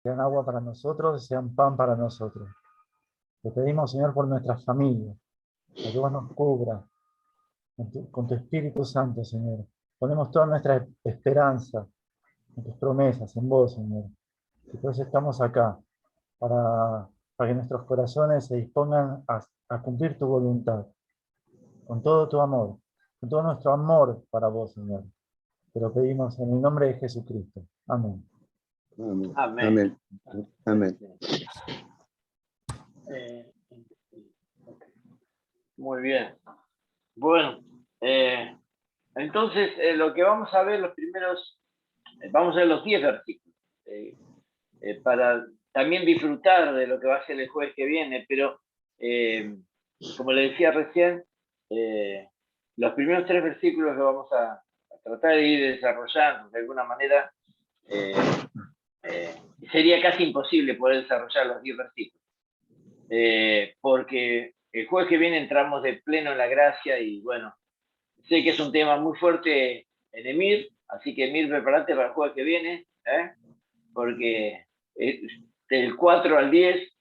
sean agua para nosotros, sean pan para nosotros. Te pedimos, Señor, por nuestras familias, para que vos nos cubras con tu Espíritu Santo, Señor. Ponemos toda nuestra esperanza en tus promesas, en vos, Señor. Y por eso estamos acá, para que nuestros corazones se dispongan a cumplir tu voluntad, con todo tu amor, con todo nuestro amor para vos, Señor. Te lo pedimos en el nombre de Jesucristo. Amén. Amén. Amén. Amén. Amén. Muy bien. Bueno, entonces lo que vamos a ver vamos a ver los 10 versículos, para también disfrutar de lo que va a ser el jueves que viene, pero como le decía recién, los primeros 3 versículos los vamos a tratar de ir desarrollando de alguna manera. Sería casi imposible poder desarrollar los 10 versículos, porque el jueves que viene entramos de pleno en la gracia y bueno, sé que es un tema muy fuerte en Emir, así que Emir, prepárate para el jueves que viene, porque del 4 al 10,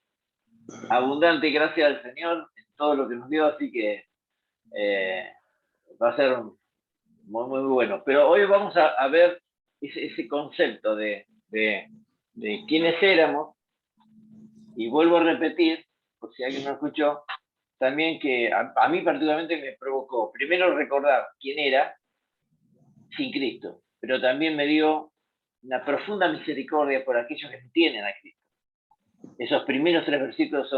abundante gracia al Señor en todo lo que nos dio, así que va a ser muy, muy bueno. Pero hoy vamos a ver ese concepto de quiénes éramos, y vuelvo a repetir, por si alguien no escuchó, también que a mí particularmente me provocó, primero recordar quién era sin Cristo, pero también me dio una profunda misericordia por aquellos que no tienen a Cristo. Esos primeros 3 versículos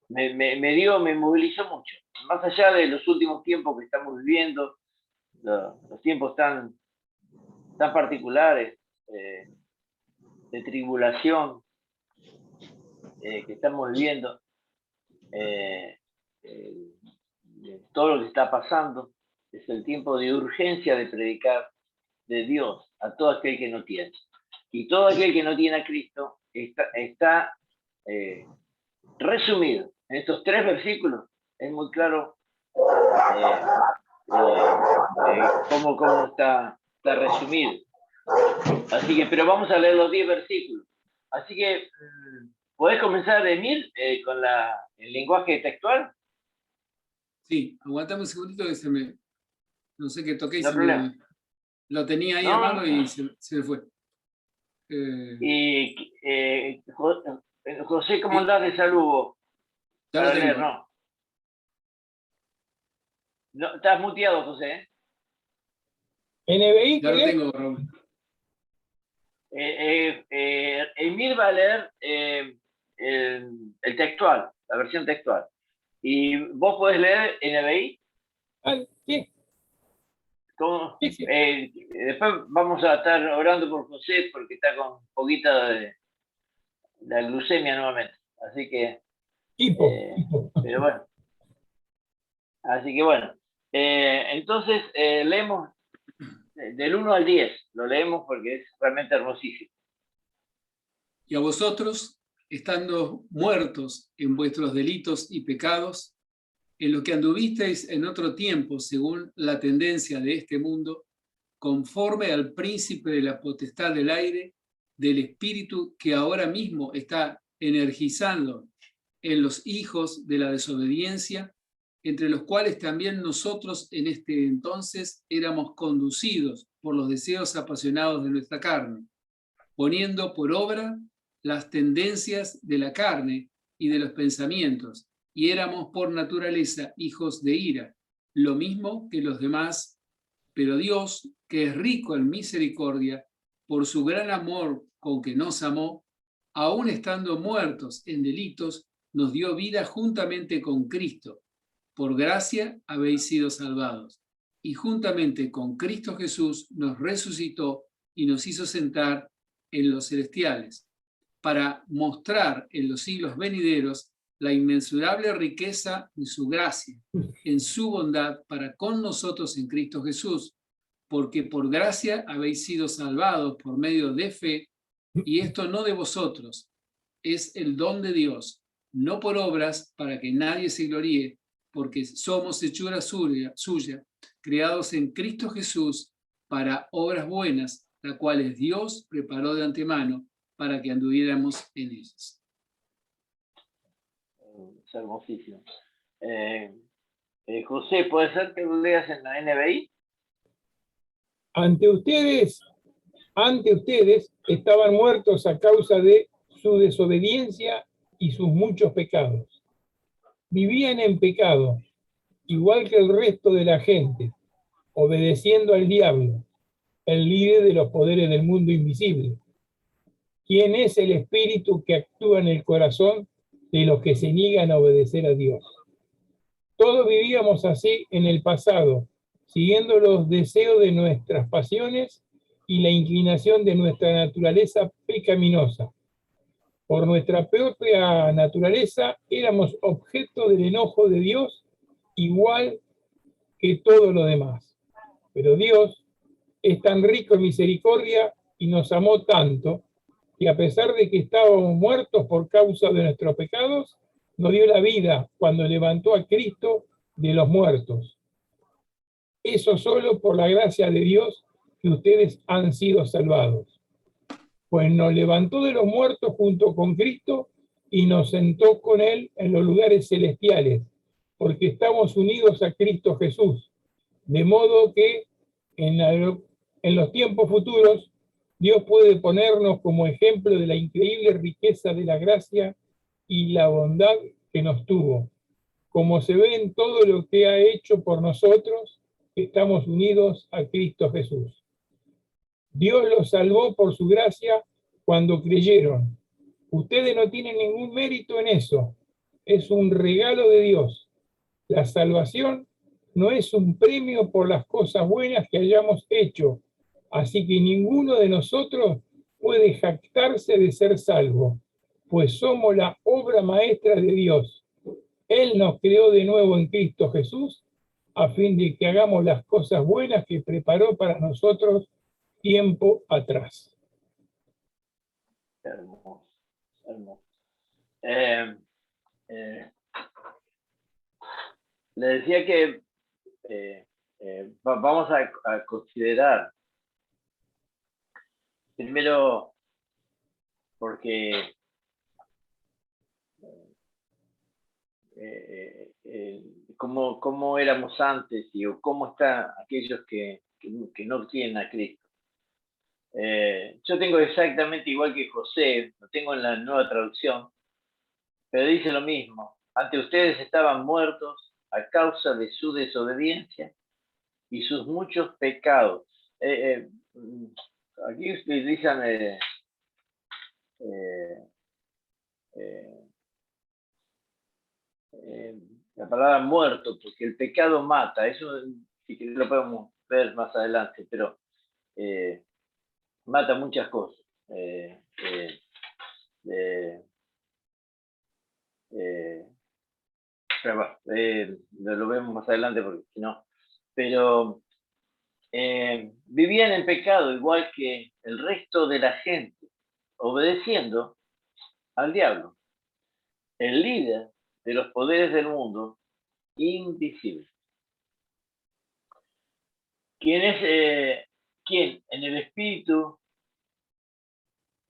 me movilizó mucho. Más allá de los últimos tiempos que estamos viviendo, los tiempos tan particulares, de tribulación, que estamos viviendo, todo lo que está pasando, es el tiempo de urgencia de predicar de Dios a todo aquel que no tiene. Y todo aquel que no tiene a Cristo está resumido en estos 3 versículos. Es muy claro cómo está resumido. Así que, pero vamos a leer los 10 versículos. Así que, ¿podés comenzar, Emil, con el lenguaje textual? Sí, aguantame un segundito que no sé qué toqué y No hay problema. lo tenía ahí a mano y se me fue. Y José, ¿cómo andás de salud? Ya lo tengo. No, estás muteado, José. NBI, ya lo tengo, Raúl. Emil va a leer el textual, la versión textual. ¿Y vos podés leer NBI? Sí. Sí. Después vamos a estar orando por José porque está con un poquito de la glucemia nuevamente. Así que... pero bueno. Así que bueno. Entonces leemos del 1 al 10. Lo leemos porque es realmente hermosísimo. Y a vosotros, estando muertos en vuestros delitos y pecados, en lo que anduvisteis en otro tiempo según la tendencia de este mundo, conforme al príncipe de la potestad del aire, del espíritu que ahora mismo está energizando en los hijos de la desobediencia, entre los cuales también nosotros en este entonces éramos conducidos por los deseos apasionados de nuestra carne, poniendo por obra las tendencias de la carne y de los pensamientos, y éramos por naturaleza hijos de ira, lo mismo que los demás. Pero Dios, que es rico en misericordia, por su gran amor con que nos amó, aun estando muertos en delitos, nos dio vida juntamente con Cristo. Por gracia habéis sido salvados. Y juntamente con Cristo Jesús nos resucitó y nos hizo sentar en los celestiales, para mostrar en los siglos venideros la inmensurable riqueza de su gracia, en su bondad para con nosotros en Cristo Jesús, porque por gracia habéis sido salvados por medio de fe, y esto no de vosotros, es el don de Dios, no por obras para que nadie se gloríe, porque somos hechura suya, creados en Cristo Jesús para obras buenas, las cuales Dios preparó de antemano para que anduviéramos en ellas. Es hermosísimo. José, ¿puede ser que lo leas en la NBI? Ante ustedes estaban muertos a causa de su desobediencia y sus muchos pecados. Vivían en pecado, igual que el resto de la gente, obedeciendo al diablo, el líder de los poderes del mundo invisible, quien es el espíritu que actúa en el corazón de los que se niegan a obedecer a Dios. Todos vivíamos así en el pasado, siguiendo los deseos de nuestras pasiones y la inclinación de nuestra naturaleza pecaminosa. Por nuestra propia naturaleza éramos objeto del enojo de Dios, igual que todo lo demás. Pero Dios es tan rico en misericordia y nos amó tanto que a pesar de que estábamos muertos por causa de nuestros pecados, nos dio la vida cuando levantó a Cristo de los muertos. Eso solo por la gracia de Dios que ustedes han sido salvados. Pues nos levantó de los muertos junto con Cristo y nos sentó con Él en los lugares celestiales, porque estamos unidos a Cristo Jesús. De modo que en los tiempos futuros Dios puede ponernos como ejemplo de la increíble riqueza de la gracia y la bondad que nos tuvo, como se ve en todo lo que ha hecho por nosotros, que estamos unidos a Cristo Jesús. Dios los salvó por su gracia cuando creyeron. Ustedes no tienen ningún mérito en eso. Es un regalo de Dios. La salvación no es un premio por las cosas buenas que hayamos hecho, así que ninguno de nosotros puede jactarse de ser salvo, pues somos la obra maestra de Dios. Él nos creó de nuevo en Cristo Jesús a fin de que hagamos las cosas buenas que preparó para nosotros tiempo atrás. Hermoso, hermoso. Le decía que vamos a considerar, primero, porque cómo éramos antes y cómo están aquellos que no tienen a Cristo. Yo tengo exactamente igual que José, lo tengo en la Nueva Traducción, pero dice lo mismo. Ante ustedes estaban muertos a causa de su desobediencia y sus muchos pecados. Aquí utilizan la palabra muerto, porque el pecado mata. Eso sí que lo podemos ver más adelante, pero mata muchas cosas. Pero bueno, lo vemos más adelante porque si no. Pero vivían en pecado igual que el resto de la gente, obedeciendo al diablo, el líder de los poderes del mundo invisible. ¿Quién es en el espíritu?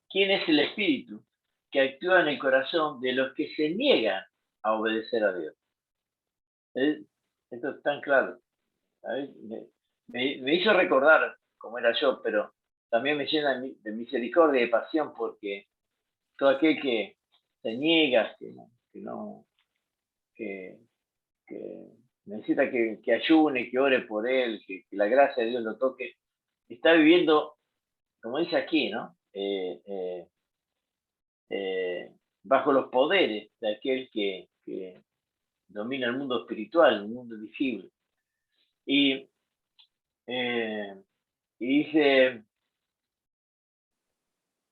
¿Quién es el espíritu que actúa en el corazón de los que se niegan a obedecer a Dios? Esto es tan claro. Me hizo recordar cómo era yo, pero también me llena de misericordia y de pasión, porque todo aquel que se niega, que necesita que ayune, que ore por él, que la gracia de Dios lo toque, está viviendo, como dice aquí, ¿no? Bajo los poderes de aquel que domina el mundo espiritual, el mundo visible. Y dice,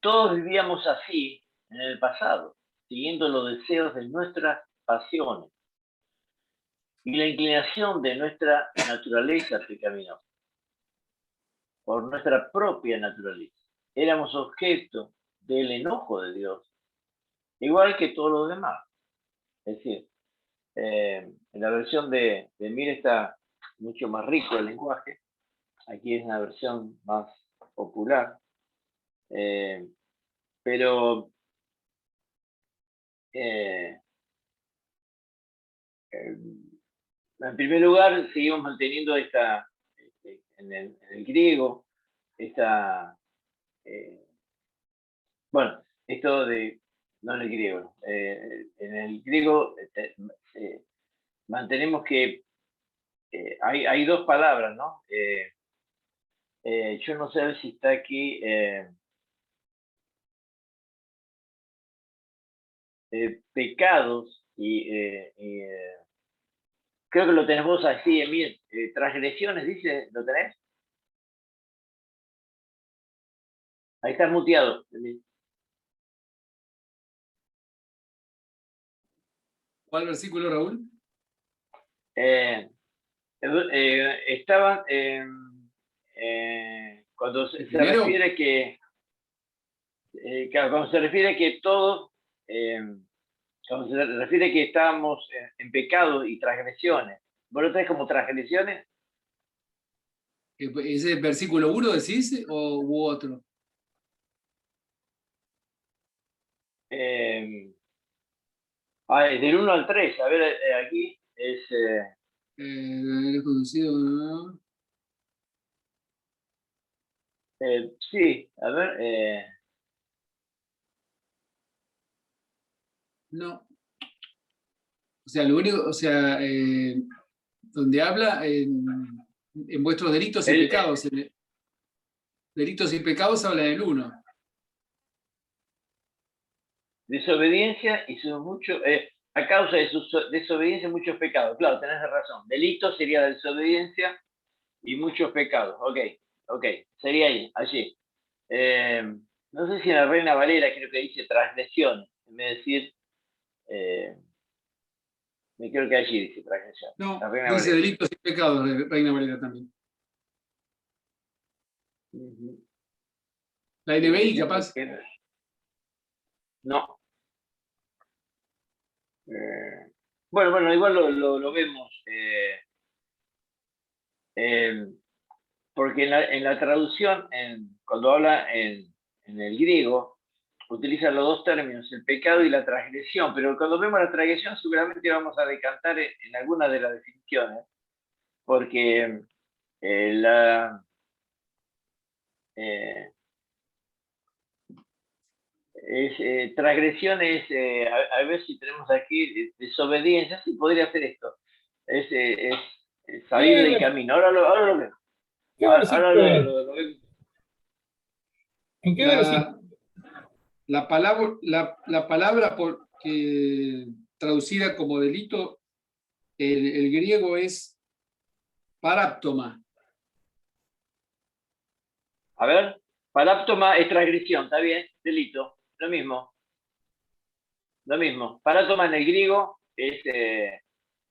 todos vivíamos así en el pasado, siguiendo los deseos de nuestras pasiones y la inclinación de nuestra naturaleza pecaminosa, por nuestra propia naturaleza. Éramos objeto del enojo de Dios, igual que todos los demás. Es decir, en la versión de Mir está mucho más rico el lenguaje. aquí es una versión más popular. Pero en primer lugar, seguimos manteniendo en el griego, bueno, esto de, no en el griego, en el griego mantenemos que hay dos palabras, ¿no? Yo no sé si está aquí pecados creo que lo tenés vos así, Emil, transgresiones, dice, ¿lo tenés? Ahí estás muteado, Emil. ¿Cuál versículo, Raúl? Estaban cuando se ¿Primero? refiere cuando se refiere que todos, cuando se refiere que estábamos en pecado y transgresiones, ¿vos lo tenés como transgresiones? ¿Ese versículo 1 decís u otro? Es del 1 al 3, a ver, aquí es... Conducido, ¿no? sí, a ver... No. O sea, lo único, o sea, donde habla en vuestros delitos y pecados. Delitos y pecados habla del 1. Desobediencia y a causa de su desobediencia muchos pecados. Claro, tenés razón. Delito sería desobediencia y muchos pecados. Ok, sería allí. No sé si en la Reina Valera creo que dice transgresión, en vez de decir, me creo que allí dice transgresión. No, La Reina dice Valera. delitos y pecados, Reina Valera también. La NBI, capaz. No. Bueno, igual lo vemos. Porque en la traducción, cuando habla en el griego, utiliza los dos términos, el pecado y la transgresión, pero cuando vemos la transgresión seguramente vamos a decantar en algunas de las definiciones, porque transgresión es, a ver si tenemos aquí, desobediencia, sí, podría ser esto, es salir del camino. Ahora lo vemos. ¿Qué Ahora versículo es? lo vemos. ¿En qué versículo? La palabra traducida como delito, el griego es paráptoma. A ver, paráptoma es transgresión, ¿está bien? Delito, lo mismo. Lo mismo. Paráptoma en el griego es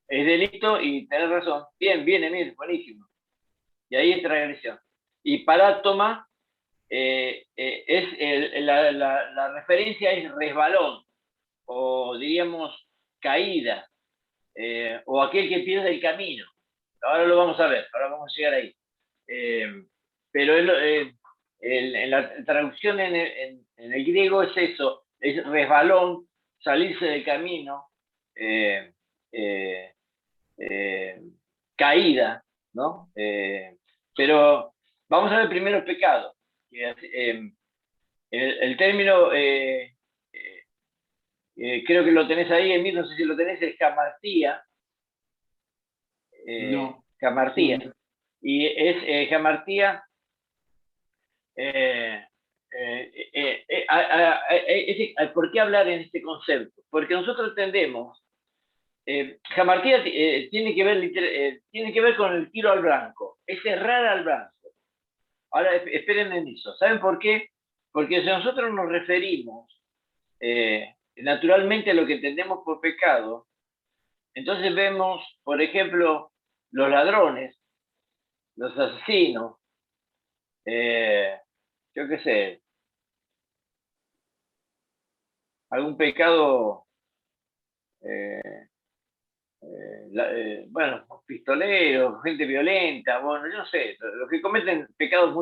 delito y tenés razón. Bien, Emil, buenísimo. Y ahí es transgresión. Y paráptoma la referencia es resbalón, o diríamos caída, o aquel que pierde el camino. Ahora lo vamos a ver, ahora vamos a llegar ahí. Pero en la traducción en el griego es eso, es resbalón, salirse del camino, caída, ¿no? Pero vamos a ver primero el pecado. El término, creo que lo tenés ahí, Emil, no sé si lo tenés, es jamartía. No. Jamartía. No. Y es jamartía. ¿Por qué hablar en este concepto? Porque nosotros entendemos, jamartía tiene que ver con el tiro al blanco, es errar al blanco. Ahora, esperen en eso. ¿Saben por qué? Porque si nosotros nos referimos naturalmente a lo que entendemos por pecado, entonces vemos, por ejemplo, los ladrones, los asesinos, yo qué sé, algún pecado bueno, pistoleros, gente violenta, bueno, yo no sé, los que cometen pecados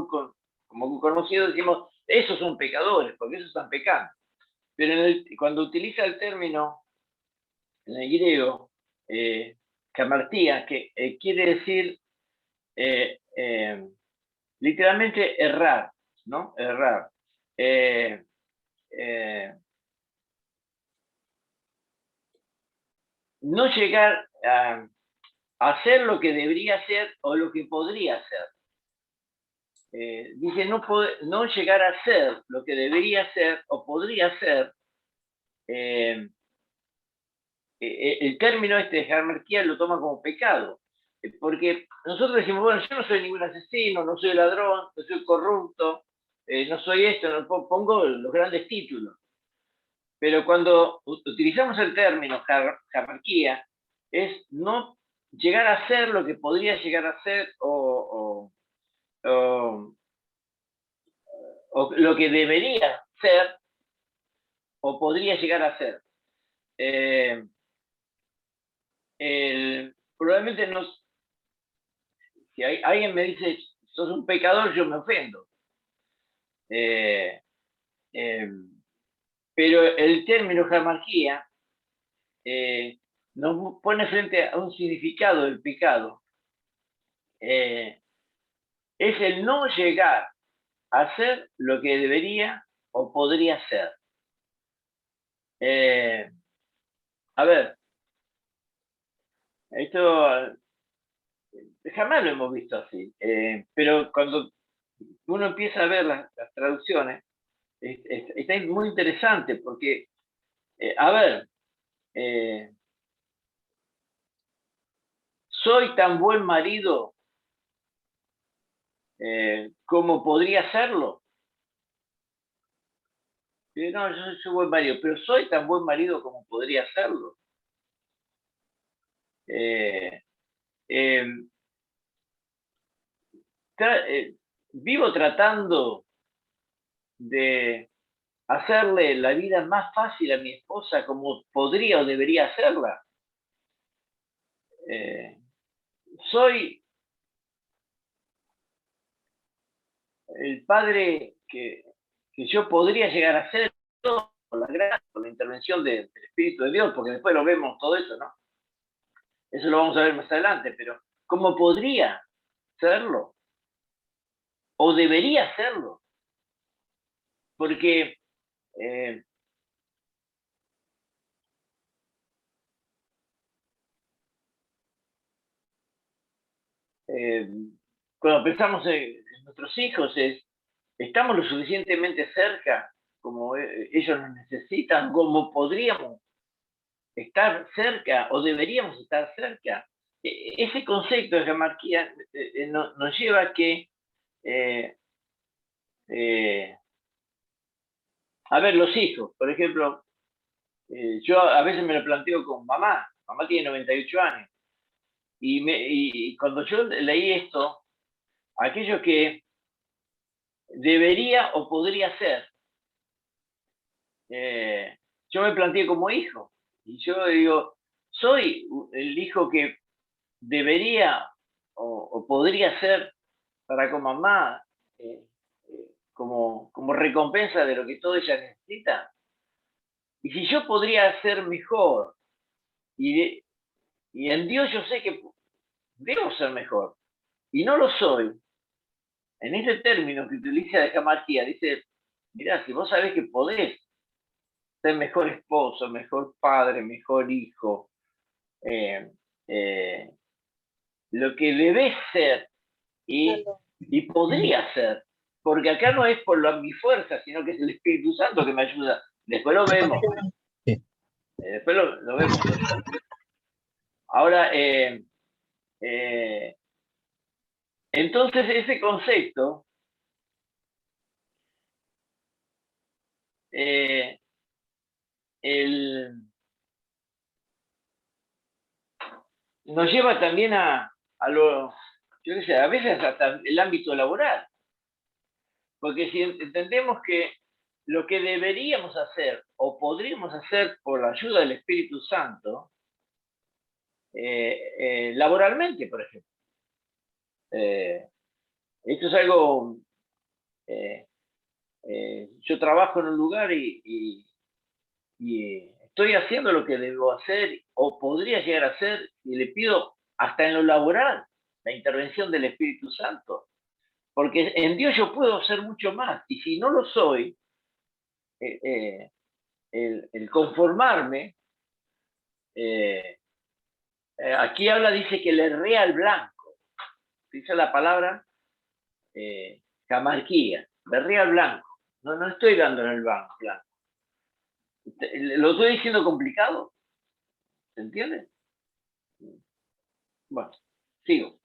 como conocidos, decimos, esos son pecadores, porque esos están pecando. Pero cuando utiliza el término en el griego, camartía, que quiere decir literalmente errar, ¿no? Errar. No llegar a hacer lo que debería hacer o lo que podría hacer. Dice no llegar a ser lo que debería hacer o podría ser. El término este de jerarquía lo toma como pecado, porque nosotros decimos, bueno, yo no soy ningún asesino, no soy ladrón, no soy corrupto, no soy esto, no pongo los grandes títulos. Pero cuando utilizamos el término jerarquía, es no llegar a ser lo que podría llegar a ser o lo que debería ser o podría llegar a ser. Probablemente no, si alguien me dice, sos un pecador, yo me ofendo. Pero el término jerarquía nos pone frente a un significado del pecado. Es el no llegar a hacer lo que debería o podría ser. A ver, esto jamás lo hemos visto así, pero cuando uno empieza a ver las traducciones, está muy interesante porque, a ver, soy tan buen marido como podría serlo. No, yo soy buen marido, pero soy tan buen marido como podría serlo. Vivo tratando de hacerle la vida más fácil a mi esposa como podría o debería hacerla. Soy el padre que yo podría llegar a ser por la gracia, por la intervención del Espíritu de Dios, porque después lo vemos todo eso, ¿no? Eso lo vamos a ver más adelante, pero ¿cómo podría serlo? ¿O debería serlo? Porque cuando pensamos en nuestros hijos, estamos lo suficientemente cerca como ellos nos necesitan, como podríamos estar cerca o deberíamos estar cerca. Ese concepto de jerarquía nos lleva a que, a ver, los hijos, por ejemplo, yo a veces me lo planteo con mamá. Mamá tiene 98 años. Y cuando yo leí esto, aquello que debería o podría ser, yo me planteé como hijo. Y yo digo, soy el hijo que debería o podría ser para con mamá como recompensa de lo que todo ella necesita. Y si yo podría ser mejor, y en Dios yo sé que debo ser mejor, y no lo soy, en ese término que utiliza de Jamarquía, dice, mirá, si vos sabés que podés ser mejor esposo, mejor padre, mejor hijo, eh, eh, lo que debes ser y podría ser, porque acá no es por mi fuerza, sino que es el Espíritu Santo que me ayuda. Después lo vemos. Después lo vemos. Ahora, entonces ese concepto nos lleva también a lo, yo qué sé, a veces hasta el ámbito laboral. Porque si entendemos que lo que deberíamos hacer o podríamos hacer por la ayuda del Espíritu Santo, laboralmente, por ejemplo. Esto es algo, yo trabajo en un lugar y estoy haciendo lo que debo hacer o podría llegar a hacer y le pido hasta en lo laboral la intervención del Espíritu Santo, porque en Dios yo puedo hacer mucho más y si no lo soy, el conformarme, aquí habla, dice que le erré al blanco, dice la palabra camarquía, le erré al blanco, no estoy dando en el blanco. ¿Lo estoy diciendo complicado? ¿Se entiende? Bueno, sigo.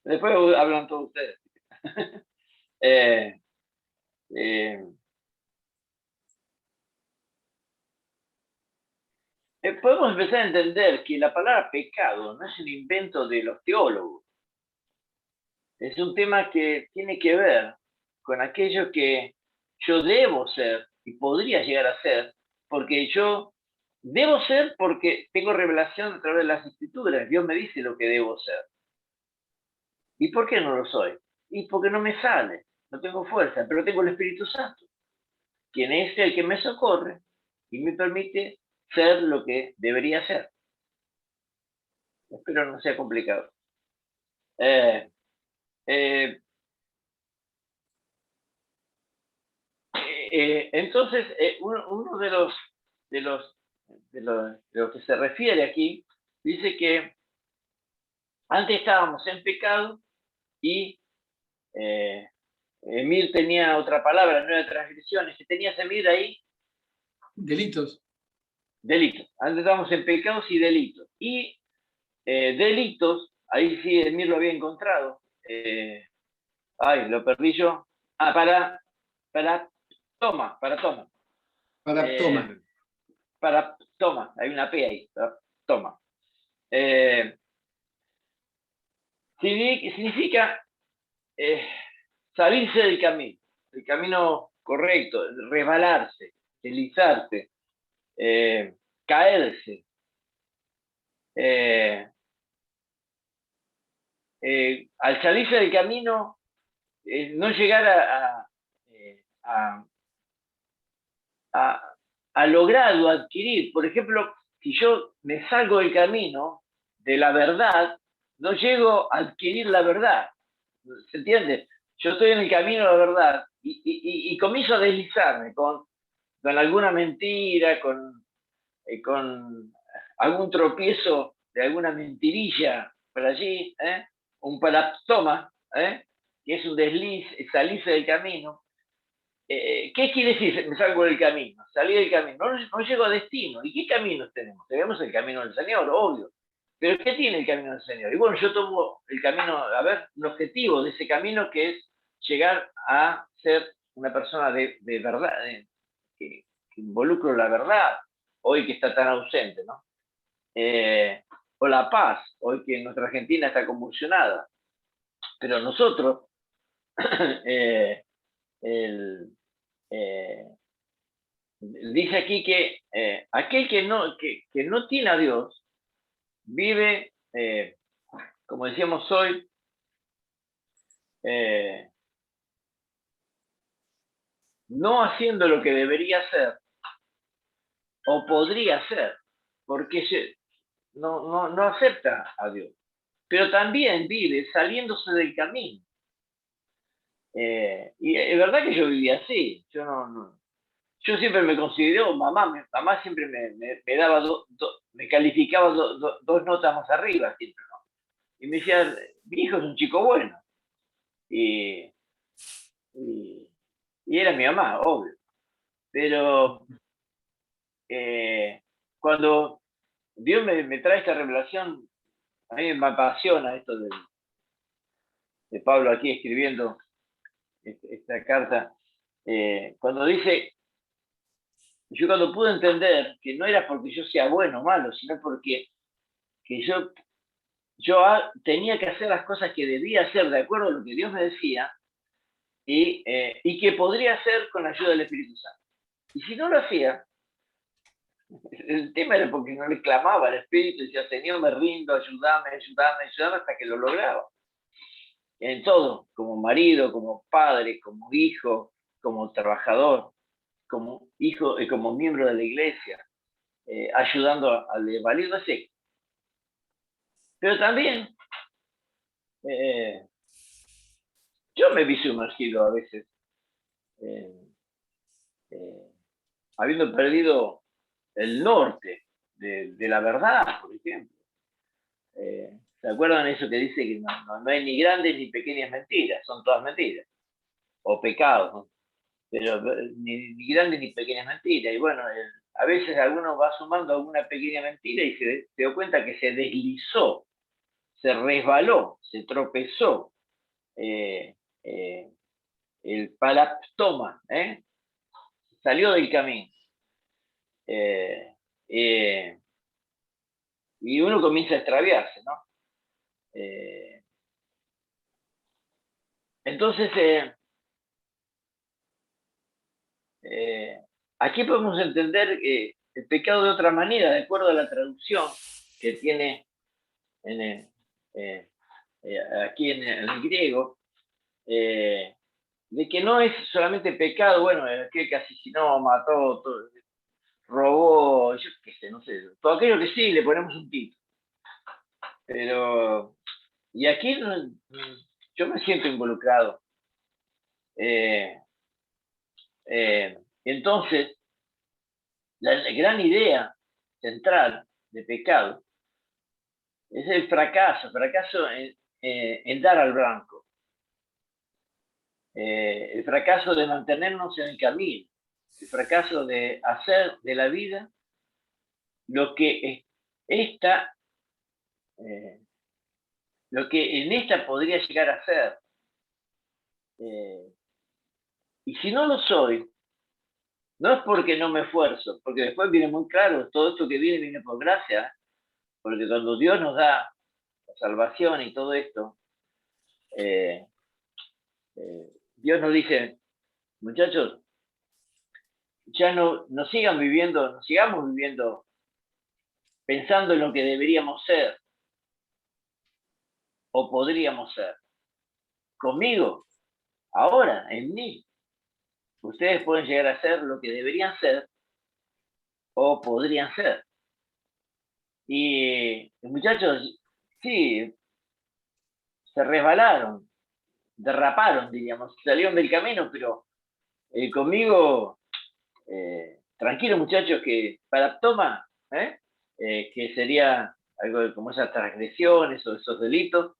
Después hablan todos ustedes. Podemos empezar a entender que la palabra pecado no es un invento de los teólogos. Es un tema que tiene que ver con aquello que yo debo ser y podría llegar a ser, porque yo debo ser porque tengo revelación a través de las Escrituras. Dios me dice lo que debo ser. ¿Y por qué no lo soy? Y porque no me sale, no tengo fuerza, pero tengo el Espíritu Santo, quien es el que me socorre y me permite ser lo que debería ser. Espero no sea complicado. Entonces, uno de los que se refiere aquí, dice que antes estábamos en pecado y Emir tenía otra palabra, no era transgresiones. ¿Qué tenías, Emir, ahí? Delitos. Delitos. Antes estábamos en pecados y delitos. Y delitos, ahí sí Emir lo había encontrado. Ay, lo perdí yo. Ah, para toma. Toma. Para toma, hay una P ahí. Toma. Significa salirse del camino correcto, resbalarse, deslizarse, caerse. Al salirse del camino, no llegar a lograr o adquirir. Por ejemplo, si yo me salgo del camino de la verdad, no llego a adquirir la verdad. ¿Se entiende? Yo estoy en el camino de la verdad y comienzo a deslizarme con alguna mentira, con algún tropiezo de alguna mentirilla por allí, un paraptoma, que es un desliz, salirse del camino. ¿Qué quiere decir? Me salgo del camino, salí del camino, no llego a destino. ¿Y qué caminos tenemos? Tenemos el camino del Señor, obvio. Pero ¿qué tiene el camino del Señor? Y bueno, yo tomo el camino, a ver, un objetivo de ese camino que es llegar a ser una persona de verdad, que involucre la verdad, hoy que está tan ausente, ¿no? O la paz, hoy que nuestra Argentina está convulsionada. Pero nosotros, dice aquí que aquel que no tiene a Dios vive, como decíamos hoy, no haciendo lo que debería hacer o podría hacer, porque no acepta a Dios, pero también vive saliéndose del camino. Y es verdad que yo vivía así, yo siempre me consideró, mamá siempre me daba me calificaba dos notas más arriba siempre, ¿no? Y me decía, mi hijo es un chico bueno. Y era mi mamá, obvio. Pero cuando Dios me trae esta revelación, a mí me apasiona esto de Pablo aquí escribiendo esta carta, cuando dice, yo cuando pude entender que no era porque yo sea bueno o malo, sino porque que yo tenía que hacer las cosas que debía hacer de acuerdo a lo que Dios me decía y que podría hacer con la ayuda del Espíritu Santo. Y si no lo hacía, El tema era porque no le clamaba al Espíritu, decía, Señor, me rindo, ayúdame, ayúdame, ayúdame, hasta que lo lograba. En todo, como marido, como padre, como hijo, como trabajador, como hijo y como miembro de la iglesia, ayudando al valido así. Pero también yo me vi sumergido a veces, habiendo perdido el norte de la verdad, por ejemplo. ¿Se acuerdan eso que dice que no hay ni grandes ni pequeñas mentiras? Son todas mentiras. O pecados, ¿no? Pero ni grandes ni pequeñas mentiras. Y bueno, a veces alguno va sumando alguna pequeña mentira y se dio cuenta que se deslizó, se resbaló, se tropezó. El palaptoma, salió del camino. Y uno comienza a extraviarse, ¿no? Entonces, aquí podemos entender el pecado de otra manera, de acuerdo a la traducción que tiene en aquí en el griego, de que no es solamente pecado, bueno, aquel que asesinó, mató, todo, robó, yo qué sé, no sé, todo aquello que sí le ponemos un título. Pero, y aquí yo me siento involucrado. Entonces, la gran idea central de pecado es el fracaso en dar al blanco, el fracaso de mantenernos en el camino, el fracaso de hacer de la vida lo que esta, lo que en esta podría llegar a ser. Y si no lo soy, no es porque no me esfuerzo, porque después viene muy claro, todo esto que viene por gracia, porque cuando Dios nos da la salvación y todo esto, Dios nos dice, muchachos, ya no sigamos viviendo pensando en lo que deberíamos ser o podríamos ser. Conmigo, ahora, en mí, ustedes pueden llegar a ser lo que deberían ser o podrían ser. Y muchachos, sí, se resbalaron, derraparon, diríamos, salieron del camino, pero conmigo, tranquilo muchachos, que para toma, que sería algo como esas transgresiones o esos delitos,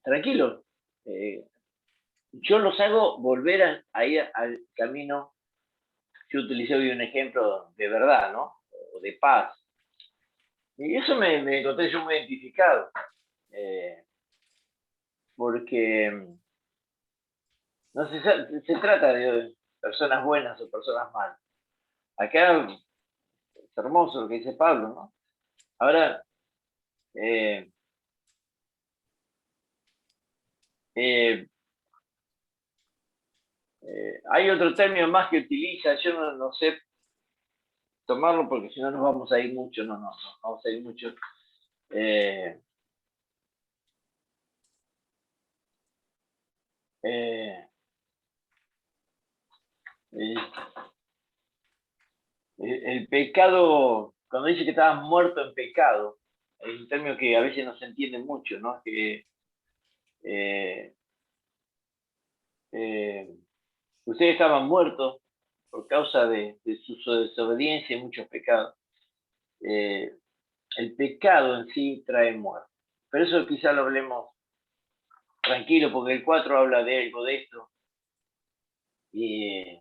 tranquilo, yo los hago volver a ir al camino. Yo utilicé hoy un ejemplo de verdad, ¿no? O de paz. Y eso me encontré yo muy identificado, porque no se trata de personas buenas o personas malas. Acá es hermoso lo que dice Pablo, ¿no? Ahora, eh, hay otro término más que utiliza, yo no sé tomarlo porque si no nos vamos a ir mucho, no vamos a ir mucho. Eh, eh, el pecado, cuando dice que estabas muerto en pecado, es un término que a veces no se entiende mucho, ¿no? Que eh, eh, ustedes estaban muertos por causa de su desobediencia y muchos pecados. El pecado en sí trae muerte. Pero eso quizá lo hablemos tranquilo, porque el 4 habla de algo de esto. Y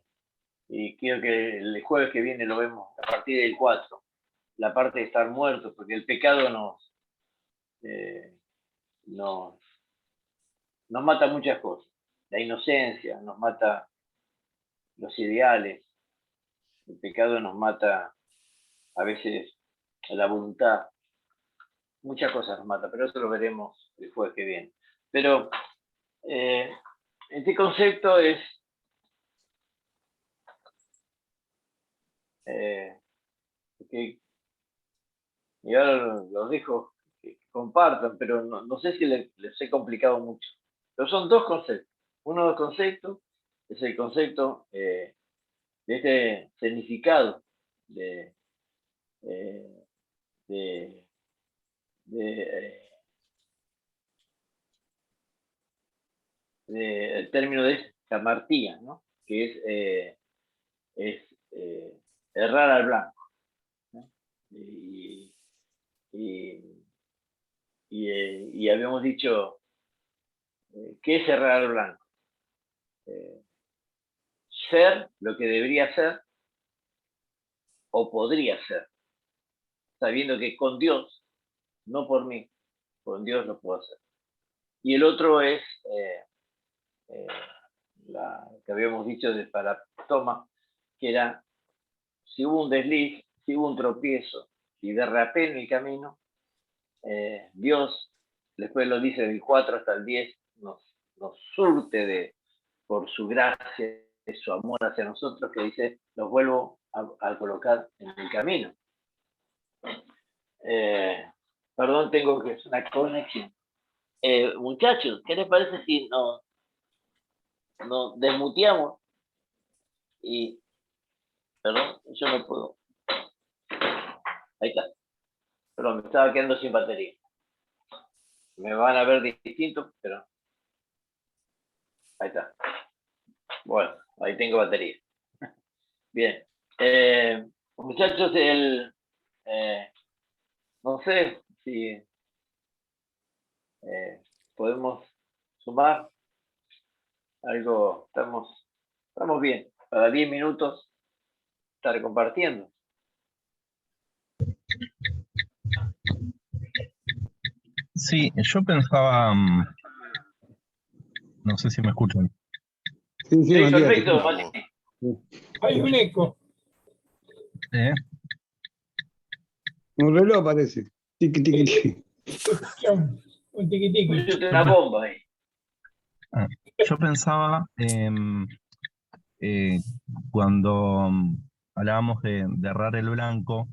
quiero que el jueves que viene lo vemos a partir del 4, la parte de estar muertos, porque el pecado eh, nos mata muchas cosas. La inocencia nos mata los ideales, el pecado nos mata a veces la voluntad, muchas cosas nos mata, pero eso lo veremos el jueves que viene. Pero este concepto es Y ahora los dejo que compartan, pero no sé si les he complicado mucho. Pero son dos conceptos. Uno de los conceptos es el concepto de este significado del término de camartía, ¿no? Que es errar al blanco, ¿no? Y habíamos dicho, ¿qué es errar al blanco? Ser lo que debería ser o podría ser, sabiendo que con Dios, no por mí, con Dios lo puedo hacer. Y el otro es la que habíamos dicho para Tomás, que era, si hubo un desliz, si hubo un tropiezo, si derrapé en el camino, Dios, después lo dice del 4 hasta el 10, nos surte por su gracia, de su amor hacia nosotros, que dice, los vuelvo a colocar en el camino. Perdón, tengo que hacer una conexión. Muchachos, ¿qué les parece si nos desmuteamos? Y, perdón, yo no puedo. Ahí está. Perdón, me estaba quedando sin batería. Me van a ver distinto, pero ahí está. Bueno, ahí tengo batería. Bien. Muchachos, no sé si podemos sumar algo. Estamos bien. Para 10 minutos estar compartiendo. Sí, yo pensaba, no sé si me escuchan. Sí, Matías, perfecto, Mati. Hay un eco. Un reloj parece. Tiqui, tiqui, tiqui. Un tiquitiqui. Una bomba ahí. Yo pensaba, cuando hablábamos de errar el blanco,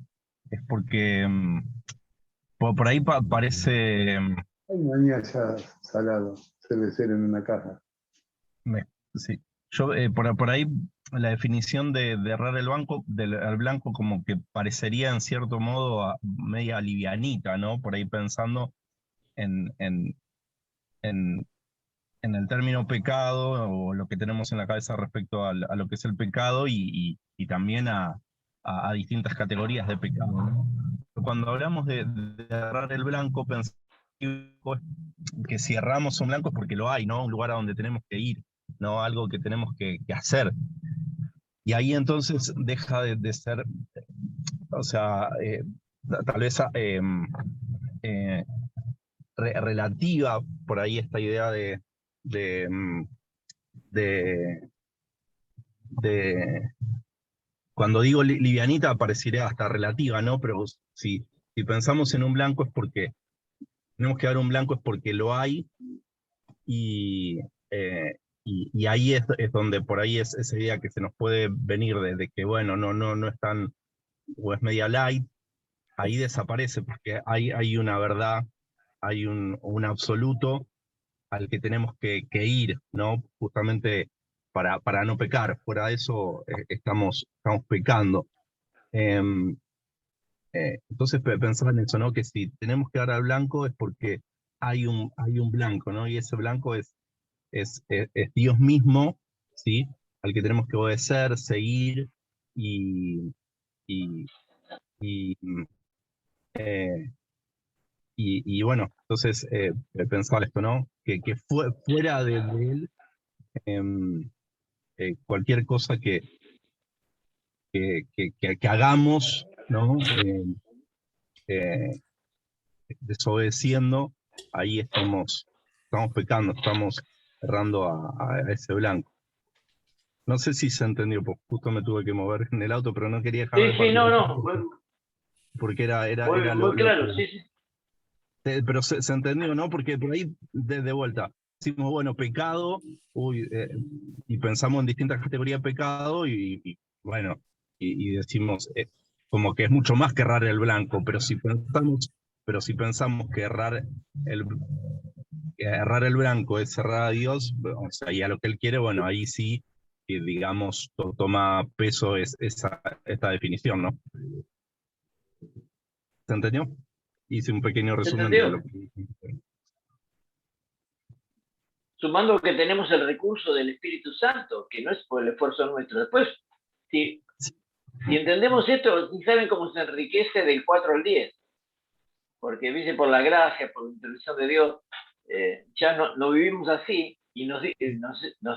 es porque por ahí parece, Hay una niña ya salado, cervecero en una caja. sí. Yo por ahí la definición de errar al blanco como que parecería en cierto modo media livianita, ¿no? Por ahí pensando en el término pecado o lo que tenemos en la cabeza respecto a lo que es el pecado y también a distintas categorías de pecado, ¿no? Cuando hablamos de errar el blanco, pensamos que si erramos un blanco es porque lo hay, ¿no? Un lugar a donde tenemos que ir, ¿no? Algo que tenemos que hacer. Y ahí entonces deja de ser, o sea, tal vez relativa por ahí esta idea de cuando digo livianita parecería hasta relativa, ¿no? Pero si pensamos en un blanco es porque tenemos que dar un blanco es porque lo hay y ahí es donde por ahí es esa idea que se nos puede venir de que bueno, no es tan, o es media light, ahí desaparece porque hay una verdad, hay un absoluto al que tenemos que ir, ¿no? Justamente para no pecar. Fuera de eso estamos pecando. Entonces pensaba en eso, ¿no? Que si tenemos que dar al blanco es porque hay un blanco, ¿no? Y ese blanco es Dios mismo, ¿sí? Al que tenemos que obedecer, seguir y bueno, entonces pensaba esto, ¿no? Que fuera de él, cualquier cosa que hagamos, ¿no? Desobedeciendo, ahí estamos pecando, estamos errando a ese blanco. No sé si se entendió, porque justo me tuve que mover en el auto, pero no quería dejar de Sí, no. Porque era Muy claro, sí. Pero se entendió, ¿no? Porque por ahí, de vuelta, decimos, bueno, pecado, y pensamos en distintas categorías de pecado, y bueno, y decimos como que es mucho más que errar el blanco, pero si pensamos que errar el blanco es errar a Dios, o sea, y a lo que Él quiere, bueno, ahí sí, digamos, toma peso esta definición, ¿no? ¿Se entendió? Hice un pequeño ¿Se resumen de lo entendió? que... Sumando que tenemos el recurso del Espíritu Santo, que no es por el esfuerzo nuestro. Después, si entendemos esto, ¿saben cómo se enriquece del 4 al 10? Porque dice por la gracia, por la intervención de Dios, ya no vivimos así y nos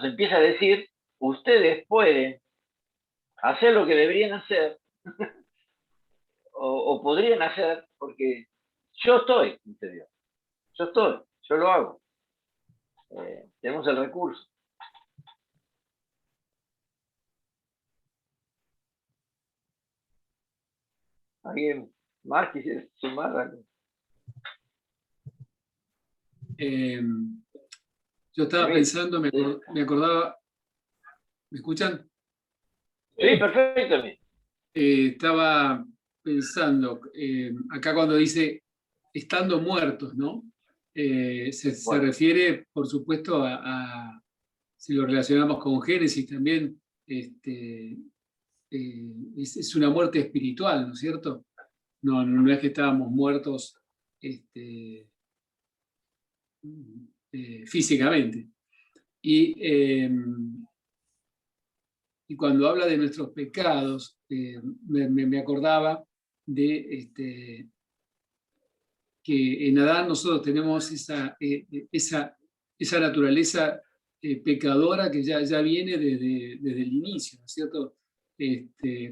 empieza a decir, ustedes pueden hacer lo que deberían hacer o podrían hacer, porque yo estoy, dice Dios. Yo lo hago. Tenemos el recurso. ¿Alguien más quisiera sumar algo? Yo estaba pensando, me acordaba, ¿me escuchan? Sí, perfecto. Estaba pensando, acá cuando dice estando muertos, ¿no? Se refiere, por supuesto, si lo relacionamos con Génesis también, es una muerte espiritual, ¿no es cierto? No es que estábamos muertos físicamente. Y cuando habla de nuestros pecados, me acordaba de que en Adán nosotros tenemos esa naturaleza pecadora que ya viene desde el inicio, ¿no es cierto?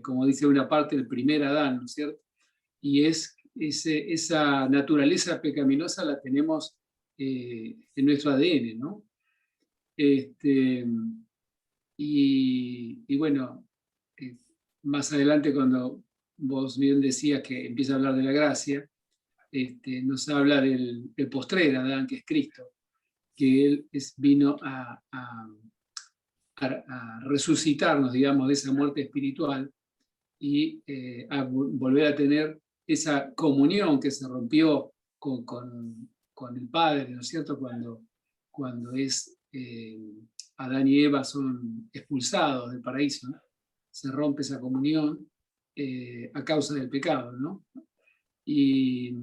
Como dice una parte del primer Adán, ¿no es cierto? Y esa naturaleza pecaminosa la tenemos en nuestro ADN, ¿no? Y bueno, más adelante cuando vos bien decías que empieza a hablar de la gracia, nos habla del postrer Adán, que es Cristo, que Él vino a resucitarnos, digamos, de esa muerte espiritual y a volver a tener esa comunión que se rompió con el Padre, ¿no es cierto? Cuando Adán y Eva son expulsados del paraíso, ¿no? Se rompe esa comunión a causa del pecado, ¿no? Y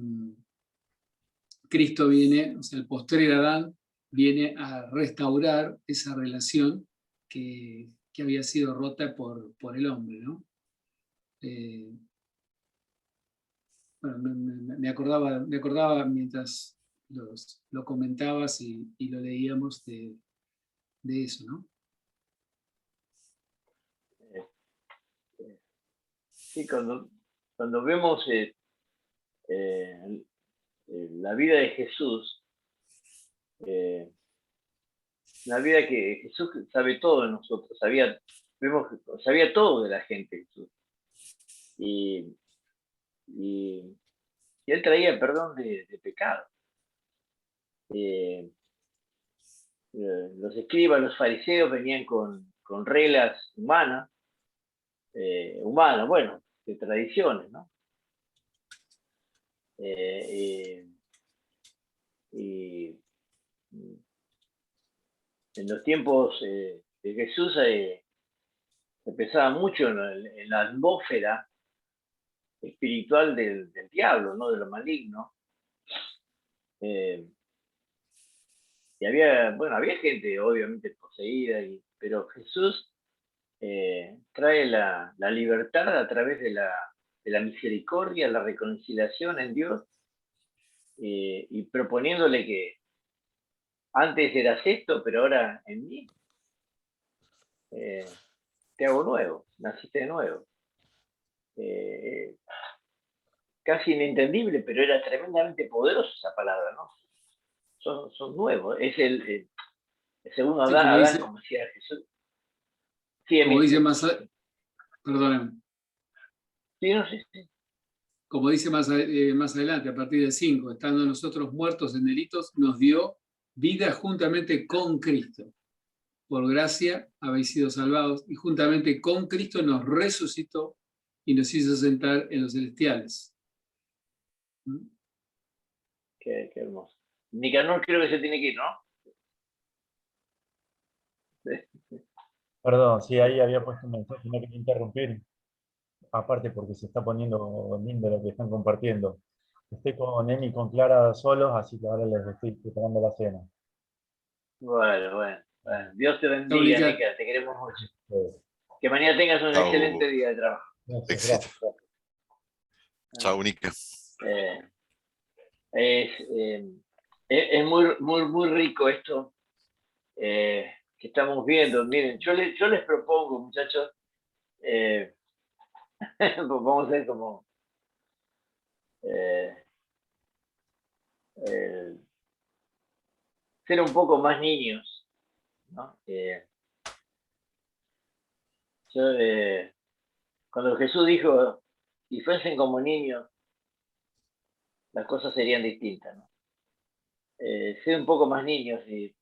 Cristo viene, o sea, el postrer Adán, viene a restaurar esa relación que había sido rota por el hombre, ¿no? Bueno, me acordaba mientras lo comentabas y lo leíamos de eso, ¿no? Sí, cuando vemos la vida de Jesús, la vida que Jesús sabe todo de nosotros, sabía todo de la gente, Jesús. Y Él traía el perdón de pecado. Los escribas, los fariseos venían con reglas humanas, bueno, de tradiciones, ¿no? Y en los tiempos de Jesús se pensaba mucho en la atmósfera espiritual del diablo, ¿no? De lo maligno. Y había gente obviamente poseída, pero Jesús trae la libertad a través de la misericordia, la reconciliación en Dios, y proponiéndole que antes eras esto, pero ahora en mí te hago nuevo, naciste de nuevo. Casi inentendible, pero era tremendamente poderosa esa palabra, ¿no? Son nuevos. Es el segundo Adán, como decía Jesús. Sí, como dice perdóname. Sí, no sé. Sí. Como dice más adelante, a partir del 5, estando nosotros muertos en delitos, nos dio vida juntamente con Cristo. por gracia habéis sido salvados, y juntamente con Cristo nos resucitó y nos hizo sentar en los celestiales. Qué hermoso. Nicanor creo que se tiene que ir, ¿no? Perdón, sí, ahí había puesto un mensaje, no quería interrumpir. Aparte porque se está poniendo lindo lo que están compartiendo. Estoy con Emi y con Clara solos, así que ahora les estoy preparando la cena. Bueno. Dios te bendiga, Nica. Nica, te queremos mucho. Sí. Que mañana tengas un Chao. excelente día de trabajo. Gracias, Éxito. gracias. Chao, Nica. Es muy rico esto que estamos viendo. Miren, yo les propongo, muchachos, vamos a hacer como ser un poco más niños, ¿no? Cuando Jesús dijo, si fuesen como niños, las cosas serían distintas, ¿no? Ser un poco más niños y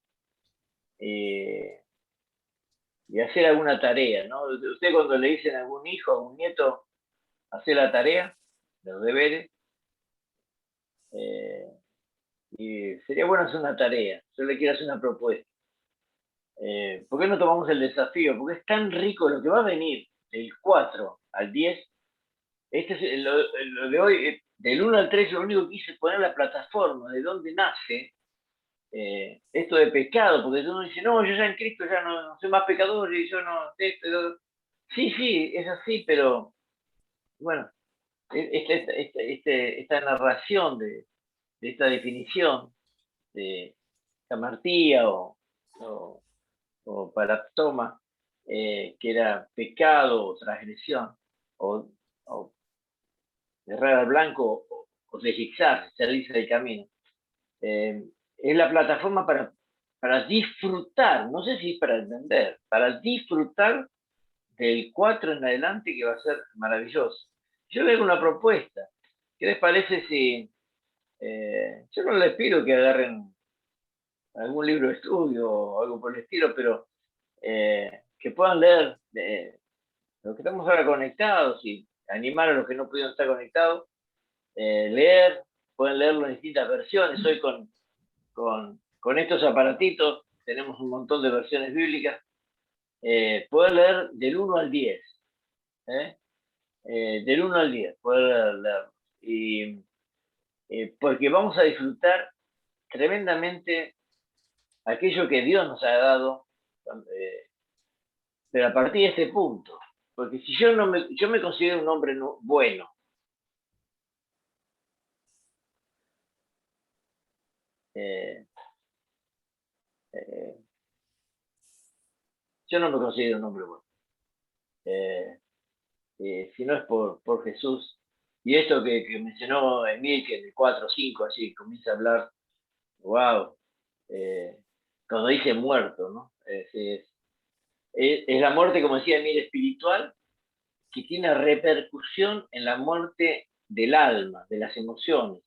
hacer alguna tarea, ¿no? Usted cuando le dicen a algún hijo, a algún nieto, hacer la tarea, los deberes, y sería bueno hacer una tarea. Yo le quiero hacer una propuesta. ¿Por qué no tomamos el desafío? Porque es tan rico lo que va a venir del 4 al 10. Este es lo de hoy, del 1 al 3, lo único que hice es poner la plataforma de dónde nace esto de pecado, porque uno dice, no, yo ya en Cristo ya no soy más pecador y yo no... Sí, es así, pero bueno, esta narración de esta definición de Camartía o Paraptoma, que era pecado o transgresión, o errar al blanco o deslizarse, salirse del camino. Es la plataforma para disfrutar, no sé si es para entender, para disfrutar del 4 en adelante, que va a ser maravilloso. Yo le hago una propuesta. ¿Qué les parece si yo no les pido que agarren algún libro de estudio o algo por el estilo, pero que puedan leer los que estamos ahora conectados y animar a los que no pudieron estar conectados, leer, pueden leerlo en distintas versiones. Hoy con estos aparatitos tenemos un montón de versiones bíblicas. Pueden leer del 1 al 10. Del 1 al 10, poder leer. Y porque vamos a disfrutar tremendamente aquello que Dios nos ha dado, pero a partir de este punto. Porque si yo me considero un hombre bueno, yo no me considero un hombre bueno. Si no es por Jesús. Y esto que mencionó Emil, que en el 4 o 5 así comienza a hablar, wow, cuando dice muerto, ¿no? Es la muerte, como decía Emil, espiritual, que tiene repercusión en la muerte del alma, de las emociones.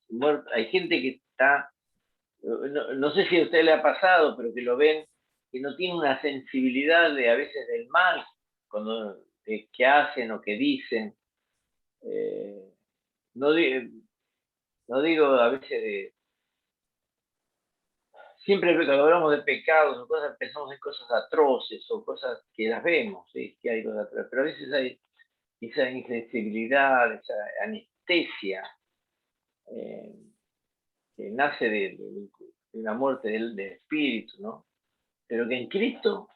Hay gente que está, no sé si a usted le ha pasado, pero que lo ven, que no tiene una sensibilidad a veces del mal, que hacen o que dicen. No digo a veces siempre cuando hablamos de pecados o cosas, pensamos en cosas atroces o cosas que las vemos, ¿sí? Que hay cosas atroces, pero a veces hay esa insensibilidad, esa anestesia que nace de una muerte del espíritu, ¿no? Pero que en Cristo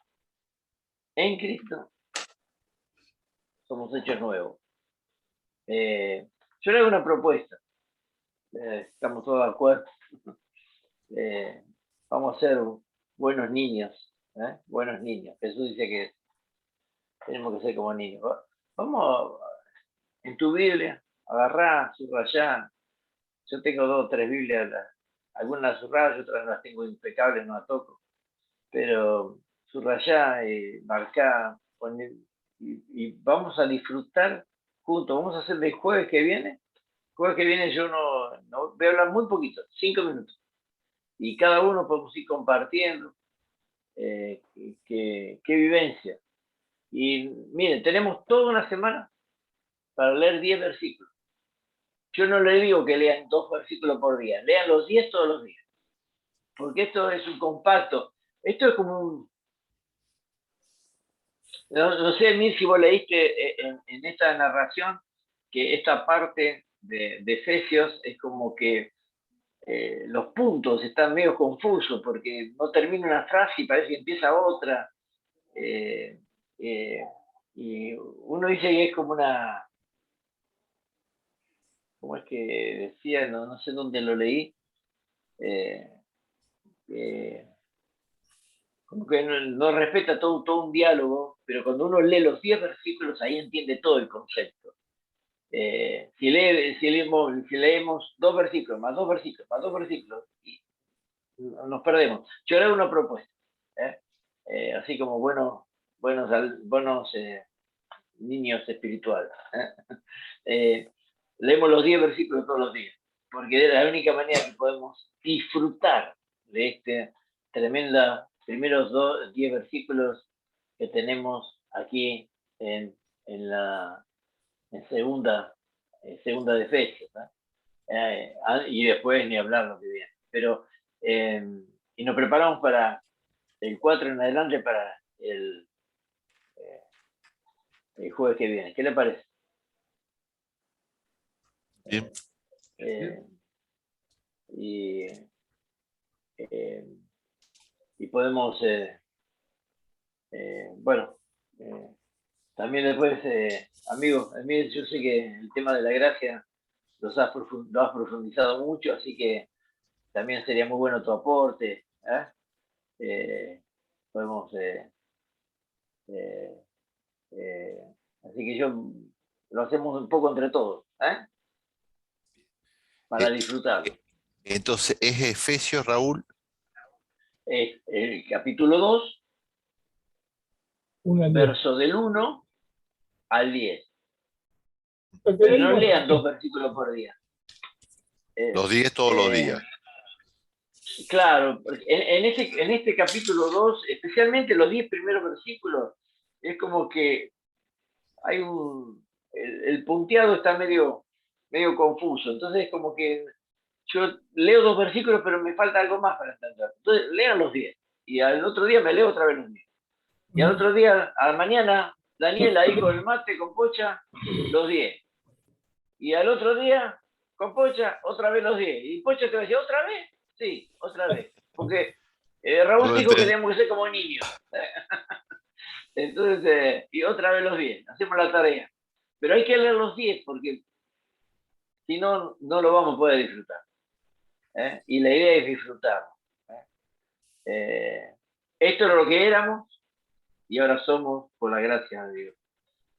somos hechos nuevos. Yo le hago una propuesta. Estamos todos de acuerdo. Vamos a ser buenos niños. Buenos niños. Jesús dice que tenemos que ser como niños. Vamos en tu Biblia, agarrá, subrayá. Yo tengo 2 o 3 Biblias, algunas subrayo, otras las tengo impecables, no las toco. Pero subrayá, marcá, poner, y vamos a disfrutar juntos. Vamos a hacer del jueves que viene. Jueves que viene yo no voy a hablar muy poquito, 5 minutos. Y cada uno podemos ir compartiendo. qué vivencia. Y miren, tenemos toda una semana para leer 10 versículos. Yo no le digo que lean 2 versículos por día, lean los 10 todos los días. Porque esto es un compacto. Esto es como un... No sé, Mir, si vos leíste en esta narración que esta parte de Efesios es como que los puntos están medio confusos porque no termina una frase y parece que empieza otra. Y uno dice que es como una... ¿Cómo es que decía? No sé dónde lo leí. Como que no respeta todo un diálogo, pero cuando uno lee los 10 versículos, ahí entiende todo el concepto. Si leemos 2 versículos, más 2 versículos, más 2 versículos, y nos perdemos. Yo le hago una propuesta, así como buenos niños espirituales. Leemos los 10 versículos todos los días, porque es la única manera que podemos disfrutar de este primeros 10 versículos que tenemos aquí en segunda de Efesios, ¿no? Y después ni hablar lo que viene. Pero, y nos preparamos para el 4 en adelante para el jueves que viene. ¿Qué le parece? Bien. Y podemos, bueno, también después, amigos, yo sé que el tema de la gracia lo has profundizado mucho, así que también sería muy bueno tu aporte. Podemos, así que lo hacemos un poco entre todos, para disfrutarlo. Entonces, ¿es Efesios, Raúl? Es el capítulo 2, verso del 1 al 10. Pero no lean 2 versículos por día. Los 10 todos los días. Claro, en este capítulo 2, especialmente los 10 primeros versículos, es como que hay el punteado está medio confuso. Entonces es como que yo leo 2 versículos, pero me falta algo más para entender. Entonces lean los 10. Y al otro día me leo otra vez los 10. Y al otro día, a la mañana, Daniel ahí con el mate, con Pocha, los 10. Y al otro día, con Pocha, otra vez los 10. Y Pocha te va a decir, ¿otra vez? Sí, otra vez. Porque Raúl dijo que teníamos que ser como niños. Entonces, y otra vez los 10. Hacemos la tarea. Pero hay que leer los 10 porque si no, no lo vamos a poder disfrutar. Y la idea es disfrutarlo. Esto era lo que éramos y ahora somos por la gracia de Dios.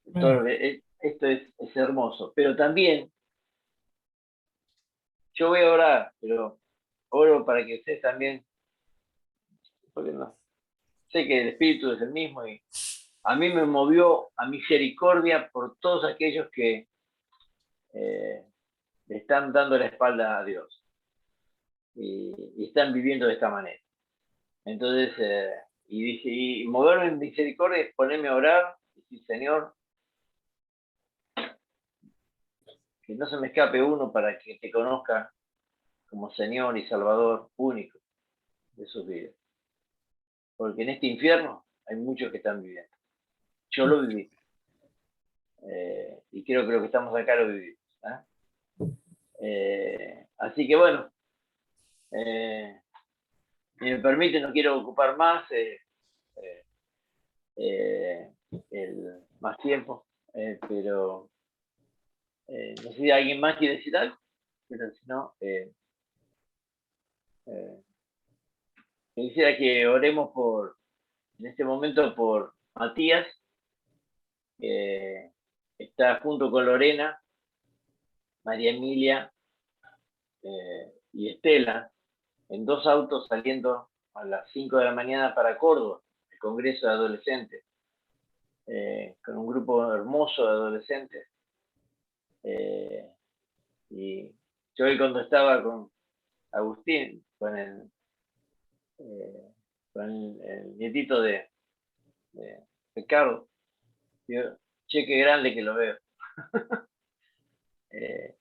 Entonces, esto es hermoso. Pero también, yo voy a orar, pero oro para que ustedes también, porque no, sé que el Espíritu es el mismo y a mí me movió a misericordia por todos aquellos que le están dando la espalda a Dios y están viviendo de esta manera. Entonces, y dice, y moverme en misericordia es ponerme a orar y decir, Señor, que no se me escape uno para que te conozca como Señor y Salvador único de sus vidas. Porque en este infierno hay muchos que están viviendo. Yo lo viví. Y creo que los que estamos acá lo vivimos. Así que bueno, si me permite, no quiero ocupar más más tiempo, pero no sé si alguien más quiere decir algo, pero si no, quisiera que oremos en este momento por Matías, que está junto con Lorena, María Emilia y Estela, en 2 autos saliendo a las 5 de la mañana para Córdoba, el Congreso de Adolescentes, con un grupo hermoso de adolescentes. Y yo hoy cuando estaba con Agustín, con el nietito de Ricardo. Yo, che, qué grande que lo veo.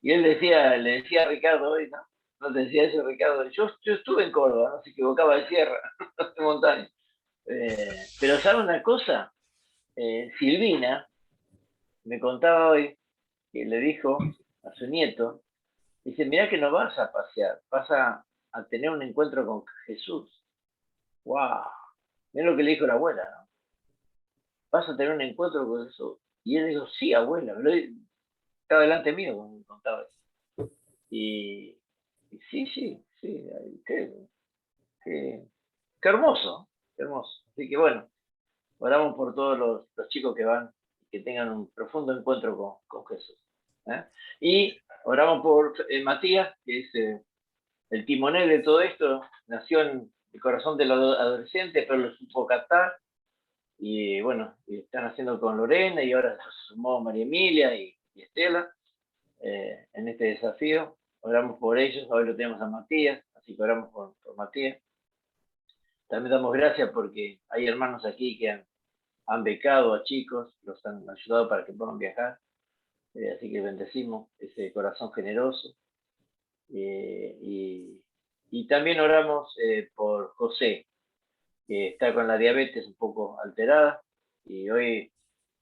Y él le decía a Ricardo hoy, ¿no? No te decía eso, Ricardo. Yo estuve en Córdoba, no se equivocaba de sierra, de montaña. Pero ¿sabe una cosa? Silvina me contaba hoy que le dijo a su nieto, dice, mirá que no vas a pasear, vas a tener un encuentro con Jesús. ¡Wow! Mirá lo que le dijo la abuela, ¿no? Vas a tener un encuentro con Jesús. Y él dijo, sí, abuela, estaba delante mío cuando me contaba eso. Y sí, qué hermoso, qué hermoso. Así que bueno, oramos por todos los chicos que van, que tengan un profundo encuentro con Jesús. ¿eh? Y oramos por Matías, que es el timonel de todo esto, nació en el corazón de los adolescentes, pero lo supo captar. Y bueno, y están haciendo con Lorena y ahora se sumó María Emilia y Estela en este desafío. Oramos por ellos, hoy lo tenemos a Matías, así que oramos por Matías. También damos gracias porque hay hermanos aquí que han becado a chicos, los han ayudado para que puedan viajar. Así que bendecimos ese corazón generoso. Y también oramos por José, que está con la diabetes un poco alterada y hoy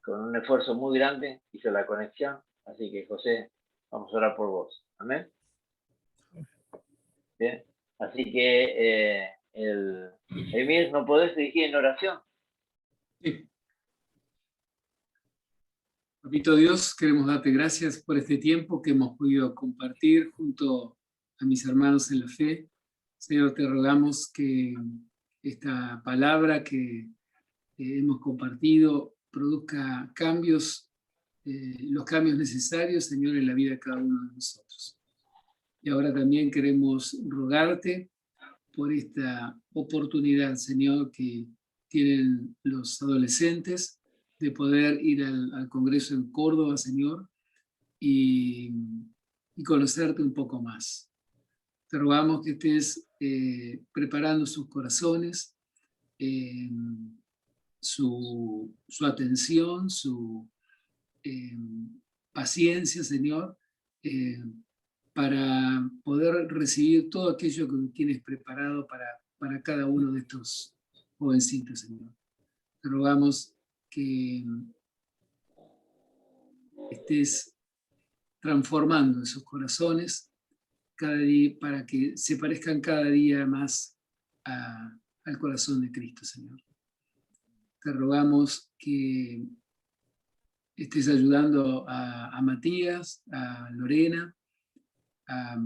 con un esfuerzo muy grande hizo la conexión. Así que José, vamos a orar por vos. Amén. Bien. Así que Emir, ¿no podés dirigir en oración? Sí. Papito Dios, queremos darte gracias por este tiempo que hemos podido compartir junto a mis hermanos en la fe. Señor, te rogamos que esta palabra que hemos compartido produzca cambios, los cambios necesarios, Señor, en la vida de cada uno de nosotros. Y ahora también queremos rogarte por esta oportunidad, Señor, que tienen los adolescentes de poder ir al Congreso en Córdoba, Señor, y conocerte un poco más. Te rogamos que estés preparando sus corazones, su atención, su paciencia, Señor, para poder recibir todo aquello que tienes preparado para cada uno de estos jovencitos, Señor. Te rogamos que estés transformando esos corazones cada día, para que se parezcan cada día más al corazón de Cristo, Señor. Te rogamos que estés ayudando a Matías, a Lorena, a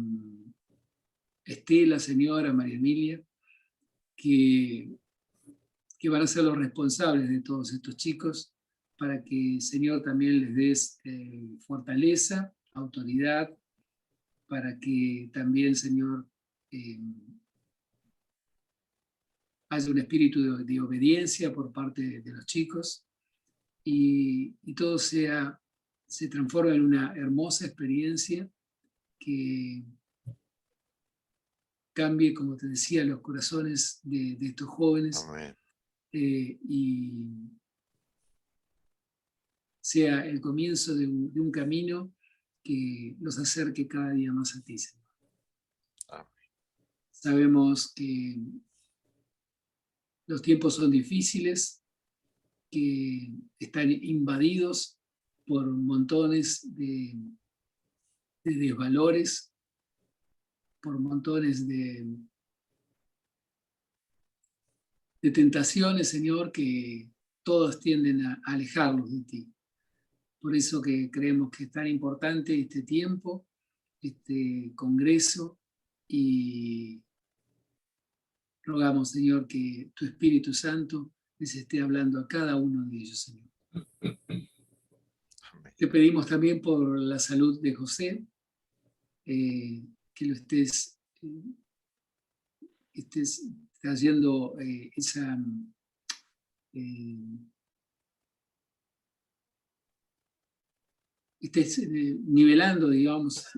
Estela, Señor, a María Emilia, que van a ser los responsables de todos estos chicos, para que, Señor, también les des fortaleza, autoridad, para que también, Señor, haya un espíritu de obediencia por parte de los chicos y todo se transforme en una hermosa experiencia que cambie, como te decía, los corazones de estos jóvenes. Amén. Y sea el comienzo de un camino que los acerque cada día más a ti, Señor. Amén. Sabemos que los tiempos son difíciles, que están invadidos por montones de desvalores, por montones de tentaciones, Señor, que todos tienden a alejarlos de ti. Por eso que creemos que es tan importante este tiempo, este congreso, y rogamos, Señor, que tu Espíritu Santo les esté hablando a cada uno de ellos, Señor. Amén. Te pedimos también por la salud de José, que lo estés trayendo esa... estés nivelando, digamos,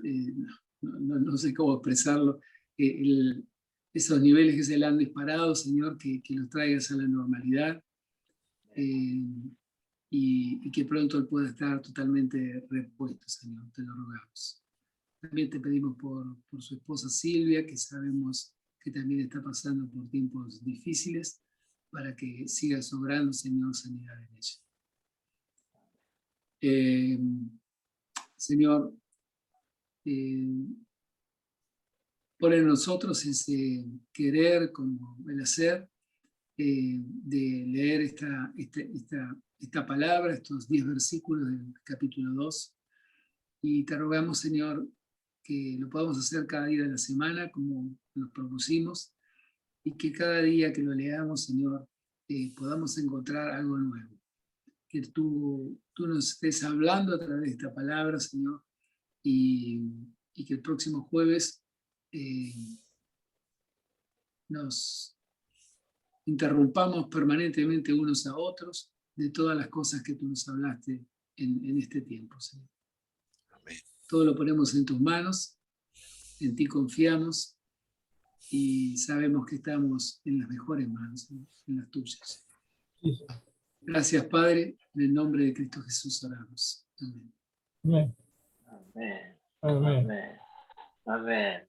no sé cómo expresarlo, esos niveles que se le han disparado, Señor, que los traigas a la normalidad y que pronto él pueda estar totalmente repuesto, Señor, te lo rogamos. También te pedimos por su esposa Silvia, que sabemos que también está pasando por tiempos difíciles, para que siga sobrando, Señor, sanidad en ella. Señor, pon en nosotros ese querer como el hacer, de leer esta palabra, estos 10 versículos del capítulo 2, y te rogamos, Señor, que lo podamos hacer cada día de la semana como nos propusimos, y que cada día que lo leamos, Señor, podamos encontrar algo nuevo. Que tú nos estés hablando a través de esta palabra, Señor, y que el próximo jueves nos interrumpamos permanentemente unos a otros de todas las cosas que tú nos hablaste en este tiempo, Señor. Amén. Todo lo ponemos en tus manos, en ti confiamos y sabemos que estamos en las mejores manos, en las tuyas. Gracias, Padre, en el nombre de Cristo Jesús oramos. Amén. Amén. Amén. Amén. Amén. Amén.